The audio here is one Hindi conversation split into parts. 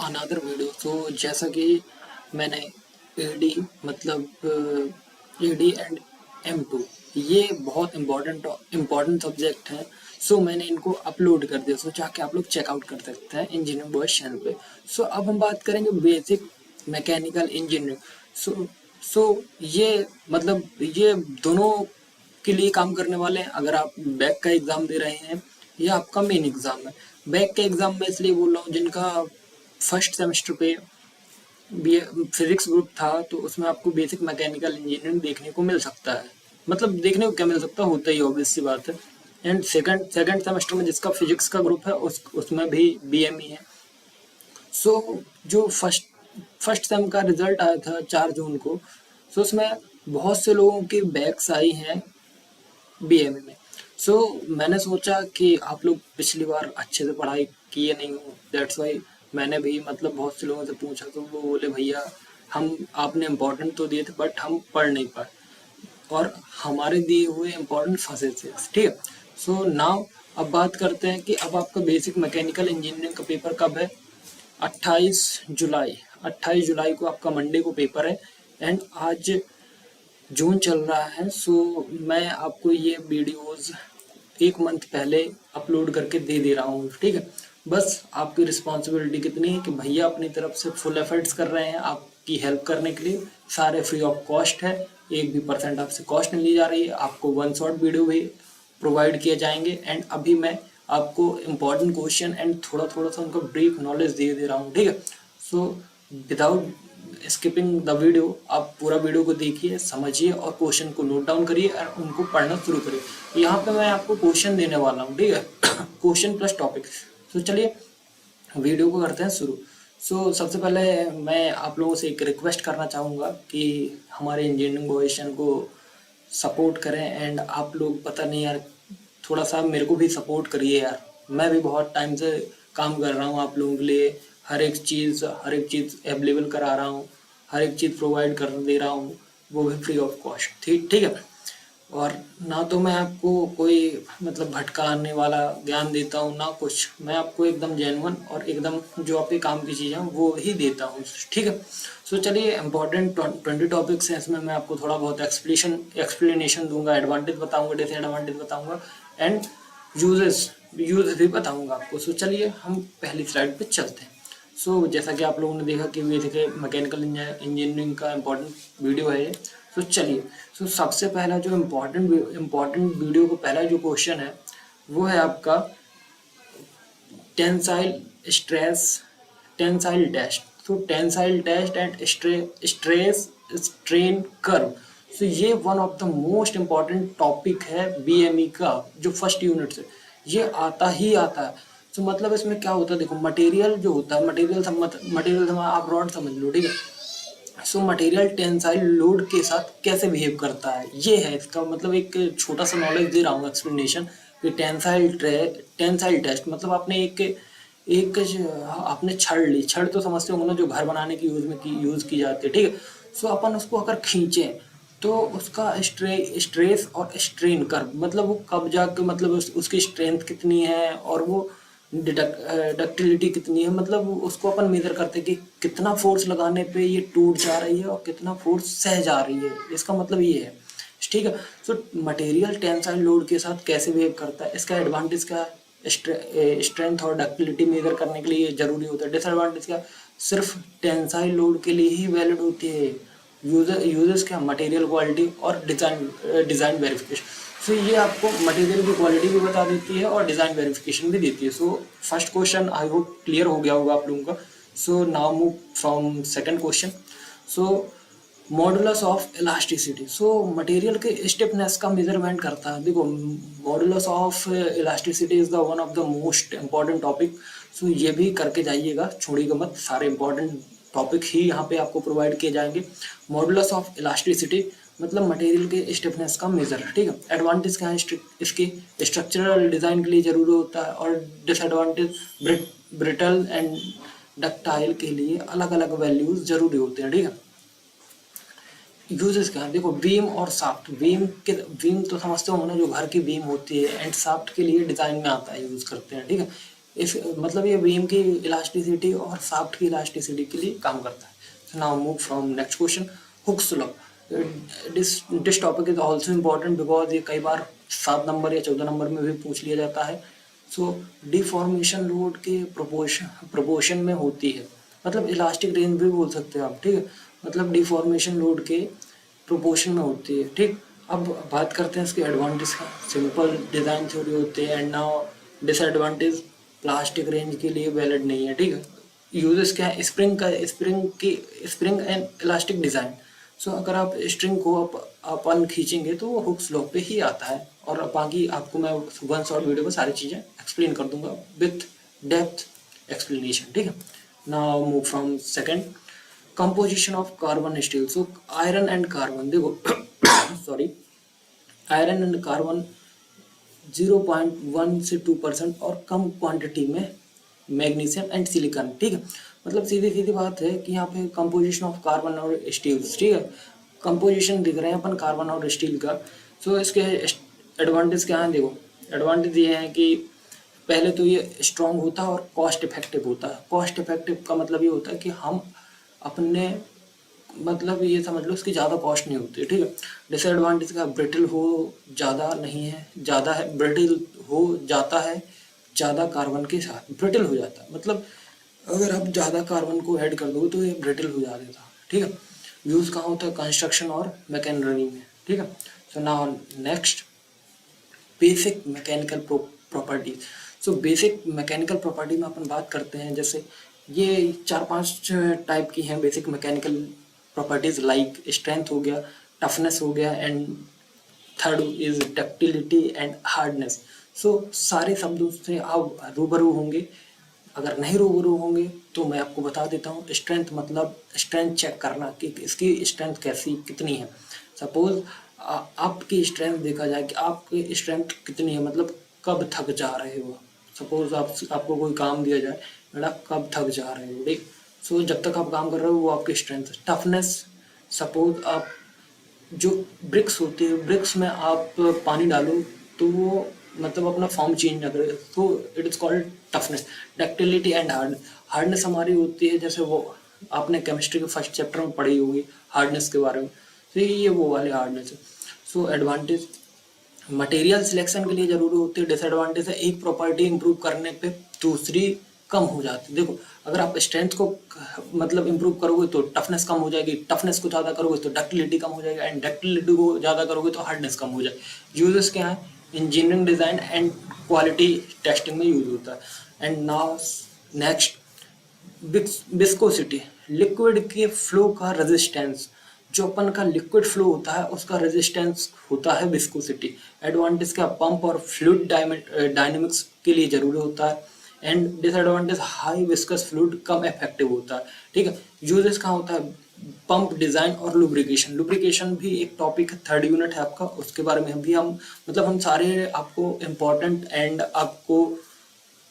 Another video. तो जैसा कि मैंने एडी मतलब एडी एंड M2 ये बहुत इम्पोर्टेंट सब्जेक्ट हैं। सो मैंने इनको अपलोड कर दिया, सो जाके आप लोग चेकआउट कर सकते हैं इंजीनियरिंग बॉयज चैनल पे। सो अब हम बात करेंगे बेसिक मैकेनिकल इंजीनियरिंग। सो ये दोनों के लिए काम करने वाले हैं। अगर आप बैक का एग्ज़ाम दे रहे हैं या आपका मेन एग्ज़ाम है। बैक के एग्ज़ाम में इसलिए बोल रहा हूँ जिनका फर्स्ट सेमेस्टर पे बी फिजिक्स ग्रुप था, तो उसमें आपको बेसिक मैकेनिकल इंजीनियरिंग देखने को मिल सकता है। मतलब देखने को क्या मिल सकता है, होता ही ऑब्वियस सी बात है। एंड सेकंड सेमेस्टर में जिसका फिजिक्स का ग्रुप है उसमें भी BME है। सो जो फर्स्ट सेम का रिजल्ट आया था 4 जून को, सो उसमें बहुत से लोगों की बैक्स आई हैं BME में। सो मैंने सोचा कि आप लोग पिछली बार अच्छे से पढ़ाई किए नहीं हो, दैट्स वाई मैंने भी मतलब बहुत से लोगों से पूछा, तो वो बोले भैया हम आपने इम्पोर्टेंट तो दिए थे बट हम पढ़ नहीं पाए और हमारे दिए हुए इम्पोर्टेंट फंसे थे। ठीक है। सो नाउ अब बात करते हैं कि अब आपका बेसिक मैकेनिकल इंजीनियरिंग का पेपर कब है। 28 जुलाई 28 जुलाई को आपका मंडे को पेपर है। एंड आज जून चल रहा है। सो मैं आपको ये वीडियोस 1 मंथ पहले अपलोड करके दे रहा हूँ। ठीक है। बस आपकी रिस्पॉन्सिबिलिटी कितनी है कि भैया अपनी तरफ से फुल एफर्ट्स कर रहे हैं आपकी हेल्प करने के लिए। सारे फ्री ऑफ कॉस्ट है, 1 भी % आपसे कॉस्ट नहीं ली जा रही है। आपको वन शॉट वीडियो भी प्रोवाइड किए जाएंगे। एंड अभी मैं आपको इम्पोर्टेंट क्वेश्चन एंड थोड़ा थोड़ा सा उनका ब्रीफ नॉलेज दे रहा हूँ। ठीक है। So without skipping the video आप पूरा वीडियो को देखिए, समझिए और क्वेश्चन को नोट डाउन करिए और उनको पढ़ना शुरू करिए। यहाँ पे मैं आपको क्वेश्चन देने वाला हूँ। ठीक है। Question plus topic. तो चलिए वीडियो को करते हैं शुरू। सो सबसे पहले मैं आप लोगों से एक रिक्वेस्ट करना चाहूँगा कि हमारे इंजीनियरिंग क्वेश्चन को सपोर्ट करें। एंड आप लोग पता नहीं यार, थोड़ा सा मेरे को भी सपोर्ट करिए यार। मैं भी बहुत टाइम से काम कर रहा हूँ आप लोगों के लिए, हर एक चीज़ अवेलेबल करा रहा हूँ, हर एक चीज़ प्रोवाइड कर दे रहा हूँ, वो भी फ्री ऑफ कॉस्ट। ठीक ठीक है। और ना तो मैं आपको कोई मतलब भटकाने वाला ज्ञान देता हूँ ना कुछ, मैं आपको एकदम जेन्युइन और एकदम जो आपके काम की चीज़ें हैं वो ही देता हूँ। ठीक है। सो चलिए इम्पोर्टेंट 20 टॉपिक्स हैं, इसमें मैं आपको थोड़ा बहुत एक्सप्लेनेशन दूंगा, एडवांटेज बताऊंगा, डिसएडवांटेज बताऊंगा एंड यूज भी बताऊंगा आपको। सो चलिए हम पहली स्लाइड पे चलते हैं। सो जैसा कि आप लोगों ने देखा कि बेसिक मैकेनिकल इंजीनियरिंग का इम्पोर्टेंट वीडियो है ये। सो चलिए, सो सबसे पहला जो इम्पोर्टेंट वीडियो को पहला जो क्वेश्चन है वो है आपका टेंसाइल टेस्ट। तो tensile test and stress strain curve. So ये one of the most important topic है BME का, जो फर्स्ट यूनिट से ये आता ही आता है। तो मतलब इसमें क्या होता है, देखो मटेरियल जो होता है, मटेरियल आप रॉड समझ लो। ठीक है। सो मटेरियल टेंसाइल लोड के साथ कैसे बिहेव करता है, ये है इसका मतलब। एक छोटा सा नॉलेज दे रहा हूँ, एक्सप्लेनेशन कि टेंसाइल टेस्ट मतलब आपने आपने छड़ तो समझते होंगे ना, जो घर बनाने की यूज की जाती है। ठीक है। सो अपन उसको अगर खींचें तो उसका स्ट्रेस और स्ट्रेन कर्व मतलब वो कब जाके मतलब उसकी स्ट्रेंथ कितनी है और वो डक्टिलिटी कितनी है, मतलब उसको अपन मेजर करते हैं कि कितना फोर्स लगाने पे ये टूट जा रही है और कितना फोर्स सह जा रही है। इसका मतलब ये है। ठीक है। सो मटेरियल टेंसाइल लोड के साथ कैसे बिहेव करता है, इसका एडवांटेज क्या है, स्ट्रेंथ और डक्टिलिटी मेजर करने के लिए जरूरी होता है। डिसएडवांटेज क्या, सिर्फ टेंसाइल लोड के लिए ही वैलिड होती है। यूजेस क्या, मटेरियल क्वालिटी और डिज़ाइन वेरिफिकेशन। सो ये आपको मटेरियल की क्वालिटी भी बता देती है और डिज़ाइन वेरिफिकेशन भी देती है। So first question I hope clear हो गया होगा आप लोगों का। So now move from second question. So modulus of elasticity. So material के स्टिफनेस का मेजरमेंट करता है। देखो modulus of elasticity is the one of the most important topic. So ये भी करके जाइएगा, छोड़िएगा मत, सारे इंपॉर्टेंट टॉपिक ही यहाँ पे आपको प्रोवाइड किए जाएंगे। मॉडुलस ऑफ इलास्टिसिटी मतलब मटेरियल के स्टिफनेस का मेजर। ठीक है। एडवांटेज क्या है इसकी, स्ट्रक्चरल डिजाइन के लिए जरूरी होता है और डिसएडवांटेज ब्रिटल एंड डक्टाइल के लिए अलग अलग वैल्यूज जरूरी होते हैं। ठीक है। यूजेस क्या है, देखो बीम और साफ्ट। बीम तो समझते हो ना, जो घर की बीम होती है, एंड साफ्ट के लिए डिजाइन में आता है, यूज करते हैं। ठीक है। इस मतलब ये बीम की इलास्टिसिटी और शाफ्ट की इलास्टिसिटी के लिए काम करता है। Now move from next question, Hooke's law. This topic is also important because ये कई बार 7 नंबर या 14 नंबर में भी पूछ लिया जाता है। सो डिफॉर्मेशन लोड के प्रोपोर्शन में होती है, मतलब इलास्टिक रेंज भी बोल सकते हैं आप, ठीक है, मतलब डिफॉर्मेशन लोड के प्रोपोर्शन में होती है, ठीक। अब बात करते हैं इसके एडवांटेज का। सिंपल डिज़ाइन थ्योरी होते हैं। And now disadvantage, plastic range के लिए वैलिड नहीं है, ठीक है। यूजेस क्या है, स्प्रिंग एंड इलास्टिक डिज़ाइन। सो अगर आप स्ट्रिंग को अपन खींचेंगे तो वो हुक्स लॉ पे ही आता है, और बाकी आपको मैं वन शॉट वीडियो में सारी चीज़ें एक्सप्लेन कर दूंगा विथ डेप्थ एक्सप्लेनेशन, ठीक है। Now move from second, composition of carbon steel. So iron and carbon, देखो सॉरी, आयरन एंड कार्बन 0.1 से 2% और कम क्वांटिटी में मैग्नीशियम एंड सिलिकॉन, ठीक है। मतलब सीधी सीधी बात है कि यहाँ पे कंपोजिशन ऑफ कार्बन और स्टील, ठीक है, कंपोजिशन दिख रहे हैं अपन कार्बन और स्टील का। सो इसके एडवांटेज क्या है, देखो एडवांटेज ये है कि पहले तो ये स्ट्रॉन्ग होता है और कॉस्ट इफेक्टिव होता है। कॉस्ट इफेक्टिव का मतलब ये होता है कि हम अपने, मतलब ये समझ लो इसकी ज़्यादा कॉस्ट नहीं होती है, ठीक है। डिसएडवांटेज का, ब्रिटल हो ज़्यादा नहीं है, ज़्यादा है, ब्रिटल हो जाता है ज़्यादा कार्बन के साथ, ब्रिटल हो जाता है, मतलब अगर आप ज़्यादा कार्बन को ऐड कर दो तो ये ब्रिटल हो जाता है, ठीक है। यूज़ कहाँ होता है, कंस्ट्रक्शन और मैकेनरी में, ठीक है। So now next, basic mechanical properties. So basic mechanical property में अपन बात करते हैं, जैसे ये 4-5 टाइप की हैं basic mechanical properties, like strength हो गया, टफनेस हो गया, and third is ductility and hardness. So सारे शब्दों से आप रूबरू होंगे। अगर नहीं रूबरू होंगे तो मैं आपको बता देता हूँ। स्ट्रेंथ मतलब स्ट्रेंथ चेक करना कि इसकी स्ट्रेंथ कैसी कितनी है। सपोज आपकी स्ट्रेंथ देखा जाए कि आपकी स्ट्रेंथ कितनी है, मतलब कब थक जा रहे हो। सपोज आपको कोई काम दिया जाए, बेटा कब थक जा रहे हो, ठीक। सो जब तक आप काम कर रहे हो वो आपकी स्ट्रेंथ है। टफनेस, सपोज आप जो ब्रिक्स होती है, ब्रिक्स में आप पानी डालो तो वो मतलब अपना फॉर्म चेंज ना करे, तो it is called toughness. Ductility and hardness हमारी होती है, जैसे वो आपने केमिस्ट्री के फर्स्ट चैप्टर में पढ़ी होगी हार्डनेस के बारे में, तो ये वो वाले हार्डनेस है। सो एडवांटेज, मटेरियल सिलेक्शन के लिए जरूरी होती है। डिसएडवांटेज है, एक प्रॉपर्टी इंप्रूव करने पे दूसरी कम हो जाती है। देखो अगर आप स्ट्रेंथ को मतलब इंप्रूव करोगे तो टफनेस कम हो जाएगी, टफनेस को ज़्यादा करोगे तो डक्टिलिटी कम हो जाएगा, एंड डक्टिलिटी को ज़्यादा करोगे तो हार्डनेस कम हो जाएगी। यूजेस क्या है, engineering design and quality testing में यूज होता है। And now next, viscosity, liquid के फ्लो का रेजिस्टेंस। जो अपन का लिक्विड फ्लो होता है उसका रेजिस्टेंस होता है विस्कोसिटी। एडवांटेज क्या, पंप और फ्लूइड डायनेमिक्स के लिए जरूरी होता है। And disadvantage, high viscous fluid come effective होता है, ठीक है। यूजेस कहाँ होता है, पंप डिजाइन और लुब्रिकेशन। लुब्रिकेशन भी एक टॉपिक है, 3rd यूनिट है आपका, उसके बारे में भी हम मतलब हम सारे आपको इम्पोर्टेंट एंड आपको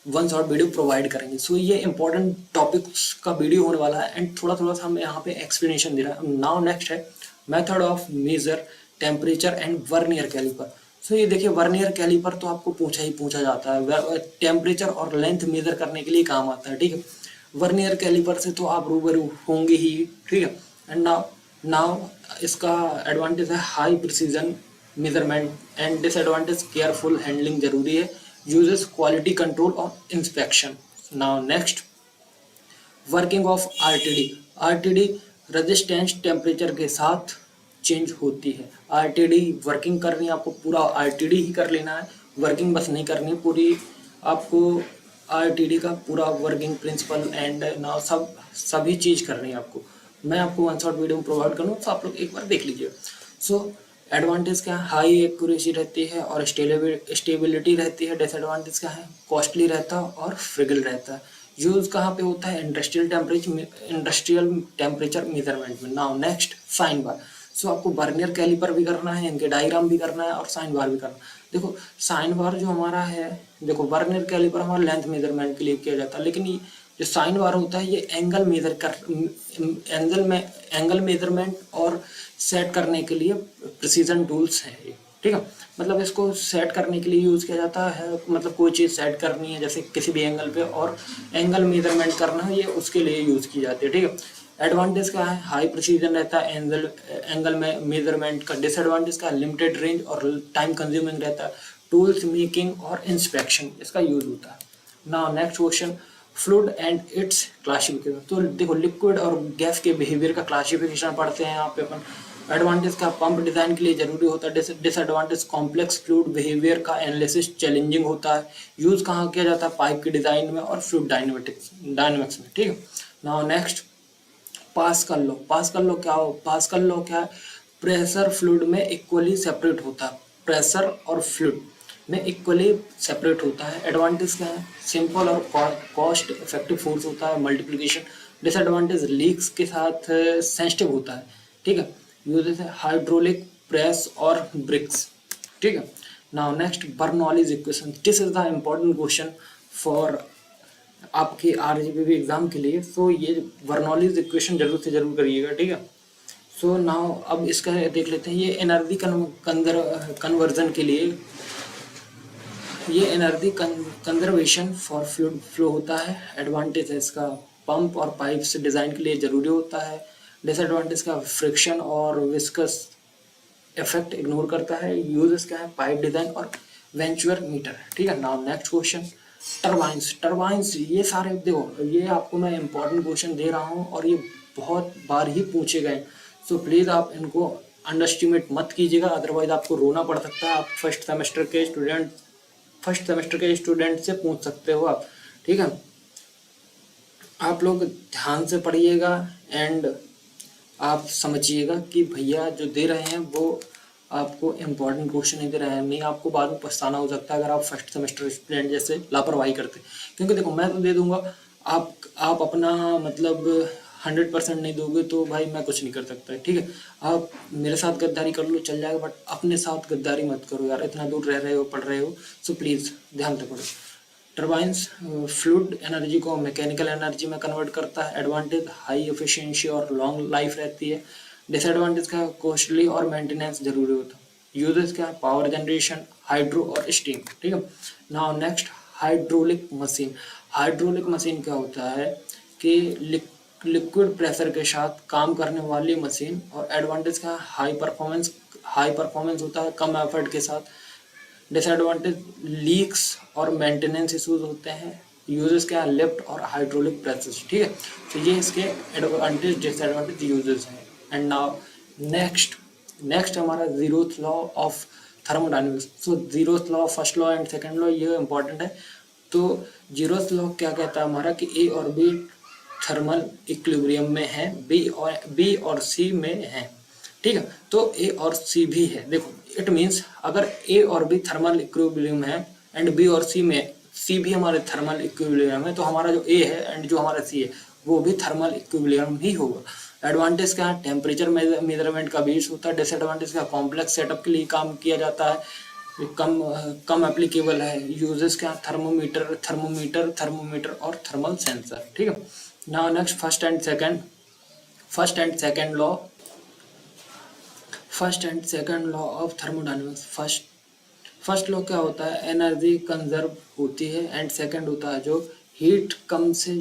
वन शॉट वीडियो प्रोवाइड करेंगे। सो ये इंपॉर्टेंट टॉपिक्स का वीडियो होने वाला है, एंड थोड़ा थोड़ा सा हम यहाँ पे एक्सप्लेनेशन दे रहा है। नाउ नेक्स्ट है method of measure temperature and vernier caliper. So ये देखिए, वर्नियर कैलिपर तो आपको पूछा जाता है, टेम्परेचर और लेंथ मेजर करने के लिए काम आता है, ठीक है। वर्नियर कैलिपर से तो आप रूबरू होंगे ही, ठीक है। एंड नाउ नाउ इसका एडवांटेज है high precision measurement, and disadvantage careful handling जरूरी है। uses quality control और inspection. Now next, working of RTD. RTD resistance temperature के साथ चेंज होती है। RTD वर्किंग करनी है आपको, पूरा RTD ही कर लेना है, वर्किंग बस नहीं करनी पूरी आपको। RTD का पूरा वर्किंग प्रिंसिपल एंड ना सभी चीज़ करनी है आपको। मैं आपको वन शॉट वीडियो प्रोवाइड करूँ तो आप लोग एक बार देख लीजिए। सो एडवांटेज क्या है, हाई एक्यूरेसी रहती है और स्टेबिलिटी रहती है। डिसएडवांटेज क्या है, कॉस्टली रहता है और फ्रिगल रहता है। यूज कहाँ पे होता है, इंडस्ट्रियल टेम्परेचर मेजरमेंट में। Now next, sine bar. So आपको वर्नियर कैलिपर भी करना है, इनके डायग्राम भी करना है और साइन बार भी करना है। देखो साइन बार जो हमारा है, देखो वर्नियर कैलिपर हमारा लेंथ मेजरमेंट के लिए किया जाता है, लेकिन ये जो साइन बार होता है ये एंगल मेजरमेंट और सेट करने के लिए प्रिसीजन टूल्स हैं ये, ठीक है। मतलब इसको सेट करने के लिए यूज़ किया जाता है, मतलब कोई चीज़ सेट करनी है जैसे किसी भी एंगल पे और एंगल मेजरमेंट करना है, ये उसके लिए यूज़ की जाती है, ठीक है। एडवांटेज क्या है, हाई प्रिसीजन रहता है एंगल में मेजरमेंट का। डिसएडवांटेज का लिमिटेड रेंज और टाइम कंज्यूमिंग रहता है। टूल्स मेकिंग और इंस्पेक्शन इसका यूज होता है। Now next question, fluid and it's classification. तो देखो लिक्विड और गैस के बिहेवियर का क्लासिफिकेशन पढ़ते हैं यहाँ पे अपन। एडवांटेज का पंप डिजाइन के लिए जरूरी होता है। डिसएडवांटेज कॉम्प्लेक्स फ्लूइड बिहेवियर का एनालिसिस चैलेंजिंग होता है। यूज कहाँ किया जाता है, पाइप के डिजाइन में और फ्लूइड डायनेमिक्स में, ठीक है। Now next, pascal law. Pascal law क्या है, प्रेशर फ्लूइड में इक्वली सेपरेट होता है। प्रेशर और फ्लूइड में इक्वली सेपरेट होता है। एडवांटेज क्या है, सिंपल और कॉस्ट इफेक्टिव फोर्स होता है, मल्टीप्लिकेशन। डिसएडवांटेज लीक्स के साथ सेंसिटिव होता है, ठीक है। यूजेस है हाइड्रोलिक प्रेस और ब्रिक्स, ठीक है। Now next, Bernoulli's equation. This is the important question for आपके आरजीबीबी एग्जाम के लिए। सो ये बर्नौलीज इक्वेशन जरूर से जरूर करिएगा, ठीक है। सो नाउ अब इसका देख लेते हैं। ये एनर्जी कन्वर्जन के लिए, ये energy conservation for fluid flow होता है। एडवांटेज है इसका, पंप और पाइप से डिज़ाइन के लिए ज़रूरी होता है। डिसएडवांटेज का फ्रिक्शन और विस्कस इफेक्ट इग्नोर करता है। यूजेस क्या है, पाइप डिज़ाइन और वेंचुअर मीटर, ठीक है। Now next question, turbines. ये सारे देखो, ये आपको मैं इंपॉर्टेंट क्वेश्चन दे रहा हूँ और ये बहुत बार ही पूछे गए। सो प्लीज़ आप इनको अंडर एस्टिमेट मत कीजिएगा, अदरवाइज आपको रोना पड़ सकता है। आप फर्स्ट सेमेस्टर के स्टूडेंट से पूछ सकते हो आप, ठीक है। आप लोग ध्यान से पढ़िएगा एंड आप समझिएगा कि भैया जो दे रहे हैं वो आपको इम्पोर्टेंट क्वेश्चन नहीं दे रहे हैं, नहीं आपको बाद में पछताना हो सकता है अगर आप फर्स्ट सेमेस्टर स्टूडेंट जैसे लापरवाही करते। क्योंकि देखो मैं तो दे दूंगा, आप अपना मतलब 100% नहीं दोगे तो भाई मैं कुछ नहीं कर सकता, ठीक है। आप मेरे साथ गद्दारी कर लो चल जाएगा, बट अपने साथ गद्दारी मत करो यार, इतना दूर रह रहे हो पढ़ रहे हो। सो प्लीज़ ध्यान से पढ़ो। टर्बाइंस फ्लूइड एनर्जी को मैकेनिकल एनर्जी में कन्वर्ट करता है। एडवांटेज हाई एफिशिएंसी और लॉन्ग लाइफ रहती है। डिसएडवांटेज का कॉस्टली और मेंटेनेंस जरूरी होता है। यूजेस क्या है, पावर जनरेशन, हाइड्रो और स्टीम, ठीक है। Now next, hydraulic machine. Hydraulic machine क्या होता है कि लिक्विड प्रेशर के साथ काम करने वाली मशीन। और एडवांटेज का हाई परफॉर्मेंस होता है कम एफर्ट के साथ। डिसएडवांटेज लीक्स और मेंटेनेंस इश्यूज होते हैं। यूजेस क्या है, लिफ्ट और हाइड्रोलिक प्रेसेस, ठीक है। तो ये इसके एडवांटेज डिसएडवांटेज यूजेस हैं। एंड नाउ नेक्स्ट हमारा zeroth law of thermodynamics. So zeroth law, first law and second law ये इंपॉर्टेंट है। तो जीरोथ लॉ क्या कहता है हमारा कि ए और बी थर्मल इक्विलिब्रियम में है, बी और सी में है, ठीक है। तो ए और सी भी है। देखो इट मीन्स अगर ए और बी थर्मल इक्विलिब्रियम है एंड बी और सी भी हमारे थर्मल इक्विलिब्रियम है, तो हमारा जो ए है एंड जो हमारा सी है वो भी थर्मल इक्विलिब्रियम ही होगा। एडवांटेज क्या है, टेम्परेचर मेजरमेंट का बेस होता है। डिसएडवांटेज का कॉम्प्लेक्स सेटअप के लिए काम किया जाता है, कम एप्लीकेबल है। यूजेस क्या, थर्मोमीटर और थर्मल सेंसर, ठीक है। Now next, first and second law of thermodynamics. First law क्या होता है, एनर्जी कंजर्व होती है एंड सेकंड होता है जो हीट कम से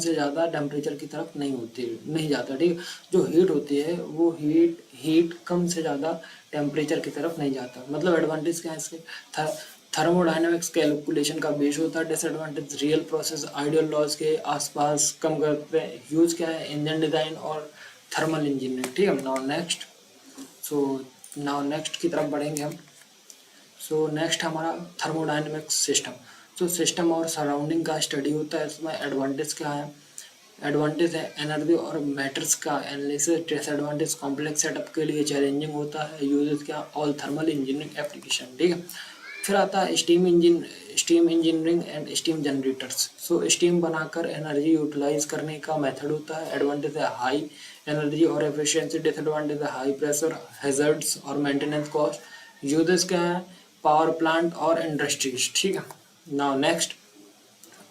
ज़्यादा टेम्परेचर की तरफ नहीं जाता, ठीक है। जो हीट होती है वो हीट कम से ज़्यादा टेम्परेचर की तरफ नहीं जाता। मतलब एडवांटेज क्या है इसके, थर्मोडायनेमिक्स कैलकुलेशन का बेस होता है। Disadvantage real process ideal laws के आसपास कम करते हैं। यूज क्या है, इंजन डिज़ाइन और थर्मल इंजीनियरिंग, ठीक है। नाउ नेक्स्ट की तरफ बढ़ेंगे हम। नेक्स्ट हमारा थर्मोडायनेमिक्स सिस्टम। सिस्टम और सराउंडिंग का स्टडी होता है। इसमें एडवांटेज क्या है, एडवांटेज है एनर्जी और मैटर्स का एनालिसिस। डिसएडवांटेज कॉम्प्लेक्स सेटअप के लिए चैलेंजिंग होता है। यूजेस क्या, ऑल थर्मल इंजीनियरिंग एप्लीकेशन, ठीक है। फिर आता है steam engineering and steam generators. Steam बनाकर एनर्जी यूटिलाइज करने का मेथड होता है। एडवांटेज है हाई एनर्जी और एफिशिएंसी। डिसएडवांटेज है हाई प्रेशर, हैजर्ड्स और मेंटेनेंस कॉस्ट। यूजेस क्या है, पावर प्लांट और इंडस्ट्रीज, ठीक है। Now next,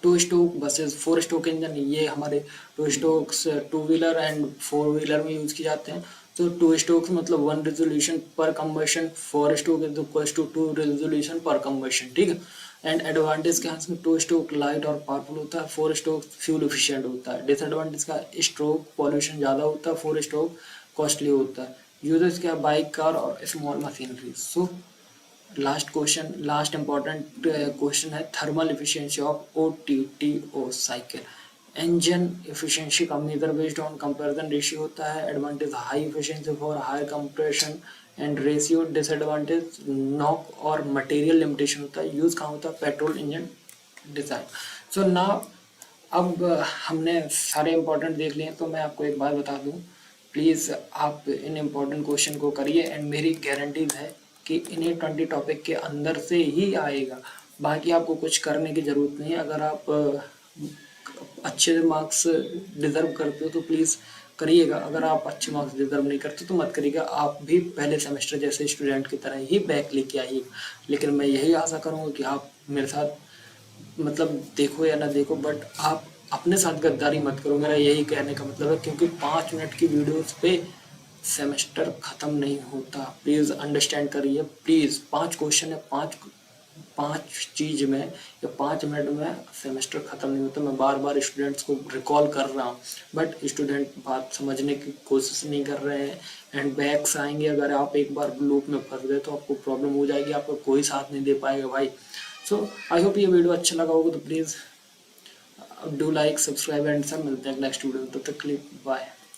two stroke versus, four stroke engine. ये हमारे two strokes two wheeler and four wheeler में यूज किए जाते हैं। So 2 strokes मतलब 1 resolution per combustion, 4 stroke is equals to 2 resolution per combustion, ठीक है। एंड एडवांटेज क्या है इसमें, 2 स्ट्रोक लाइट और पावरफुल होता है, 4 स्ट्रोक फ्यूल एफिशिएंट होता है। डिसएडवांटेज का स्ट्रोक पॉल्यूशन ज़्यादा होता है, 4 स्ट्रोक कॉस्टली होता है। यूजेस क्या, बाइक, कार और small machinery. So last question, last important question है thermal efficiency of OTTO cycle. Engine efficiency का measure based on comparison ratio होता है। Advantage high efficiency for higher compression and ratio. Disadvantage knock और मटेरियल लिमिटेशन होता है। यूज कहाँ होता है, petrol engine design. So now अब हमने सारे इंपॉर्टेंट देख लिए, तो मैं आपको एक बात बता दूं, प्लीज़ आप इन इम्पोर्टेंट क्वेश्चन को करिए एंड मेरी गारंटीज है कि इन्हें 20 टॉपिक के अंदर से ही आएगा। बाकी आपको कुछ करने की ज़रूरत नहीं है। अगर आप अच्छे मार्क्स डिज़र्व करते हो तो प्लीज़ करिएगा, अगर आप अच्छे मार्क्स डिज़र्व नहीं करते तो मत करिएगा। आप भी पहले सेमेस्टर जैसे स्टूडेंट की तरह ही बैक लेके आइए। लेकिन मैं यही आशा करूँगा कि आप मेरे साथ मतलब देखो या ना देखो, बट आप अपने साथ गद्दारी मत करो, मेरा यही कहने का मतलब है। क्योंकि 5 मिनट की वीडियोस पे सेमेस्टर ख़त्म नहीं होता, प्लीज़ अंडरस्टैंड करिए। प्लीज़ 5 क्वेश्चन है, 5 चीज़ में या 5 मिनट में सेमेस्टर ख़त्म नहीं होता। मैं बार बार स्टूडेंट्स को रिकॉल कर रहा हूँ, बट स्टूडेंट बात समझने की कोशिश नहीं कर रहे हैं एंड बैक्स आएंगे। अगर आप एक बार लूप में फंस गए तो आपको प्रॉब्लम हो जाएगी, आपको कोई साथ नहीं दे पाएगा भाई। सो आई होप ये वीडियो अच्छा लगा होगा, तो please do like, subscribe and सब। मिलते हैं नेक्स्ट वीडियो में, तब तक के लिए बाय।